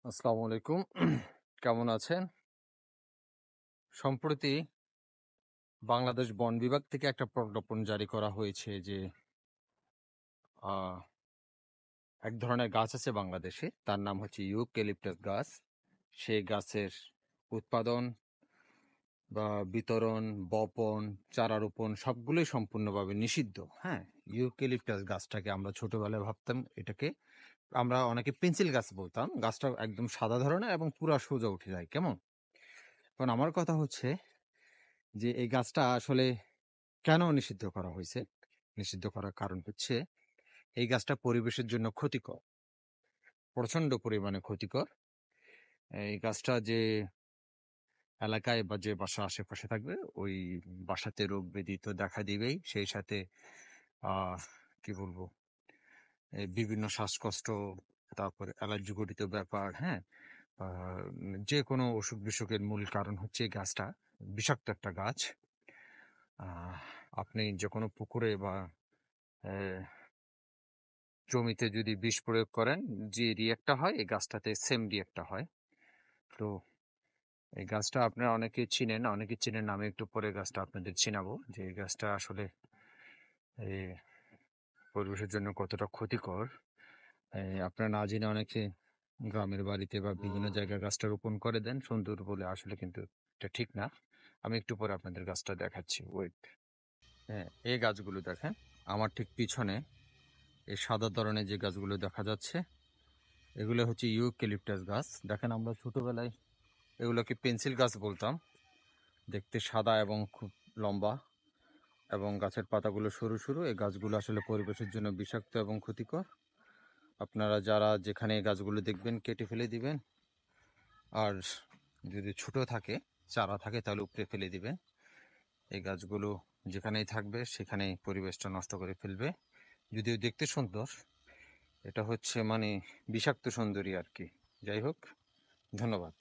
আসসালামু আলাইকুম। কেমন আছেন? সম্প্রতি বাংলাদেশ বন বিভাগ থেকে একটা প্রজ্ঞাপন জারি করা হয়েছে যে আহ, এক ধরনের গাছ আছে বাংলাদেশে, তার নাম হচ্ছে ইউক্যালিপটাস গাছ। সেই গাছের উৎপাদন বা বিতরণ, বপন, চারা রোপণ সবগুলোই সম্পূর্ণভাবে নিষিদ্ধ। হ্যাঁ, ইউক্যালিপটাস গাছটাকে আমরা ছোটবেলায় ভাবতাম এটাকে আমরা অনেকে পেন্সিল গাছ বলতাম। গাছটা একদম সাদা ধরনের এবং পুরা সোজা উঠে যায় কেমন। এখন আমার কথা হচ্ছে যে এই গাছটা আসলে কেন নিষিদ্ধ করা হয়েছে? নিষিদ্ধ করার কারণ হচ্ছে এই গাছটা পরিবেশের জন্য ক্ষতিকর, প্রচন্ড পরিমাণে ক্ষতিকর। এই গাছটা যে এলাকায় বা যে বাসা আশেপাশে থাকবে ওই বাসাতে রোগ ব্যাধি তো দেখা দিবেই, সেই সাথে আহ কি বলবো, এই বিভিন্ন শ্বাসকষ্ট, তারপরে অ্যালার্জি ঘটিত ব্যাপার। হ্যাঁ, যে কোনো অসুখ বিসুখের মূল কারণ হচ্ছে এই গাছটা বিষাক্ত একটা গাছ। আহ আপনি যে কোনো পুকুরে বা জমিতে যদি বিষ প্রয়োগ করেন, যে রিয়েক্টটা হয় এই গাছটাতে সেম রিয়েক্টটা হয়। তো এই গাছটা আপনারা অনেকে চিনেন না, আমি একটু পরে গাছটা আপনাদের চিনাবো যে এই গাছটা আসলে এই পরিবেশের জন্য কতটা ক্ষতিকর। আপনারা না জেনে অনেকে গ্রামের বাড়িতে বা বিভিন্ন জায়গায় গাছটা রোপণ করে দেন সুন্দর বলে, আসলে কিন্তু এটা ঠিক না। আমি একটু পরে আপনাদের গাছটা দেখাচ্ছি, ওয়েট। হ্যাঁ, এই গাছগুলো দেখেন আমার ঠিক পিছনে, এই সাদা ধরনের যে গাছগুলো দেখা যাচ্ছে এগুলো হচ্ছে ইউক্যালিপটাস গাছ। দেখেন আমরা ছোটবেলায় এগুলোকে পেন্সিল গাছ বলতাম, দেখতে সাদা এবং খুব লম্বা, এবং গাছের পাতাগুলো সরু সরু। এই গাছগুলো আসলে পরিবেশের জন্য বিষাক্ত এবং ক্ষতিকর। আপনারা যারা যেখানে এই গাছগুলো দেখবেন কেটে ফেলে দিবেন, আর যদি ছোট থাকে, চারা থাকে, তাহলে উপড়ে ফেলে দিবেন। এই গাছগুলো যেখানেই থাকবে সেখানেই পরিবেশটা নষ্ট করে ফেলবে। যদিও দেখতে সুন্দর, এটা হচ্ছে মানে বিষাক্ত সুন্দরী আর কি। যাই হোক, ধন্যবাদ।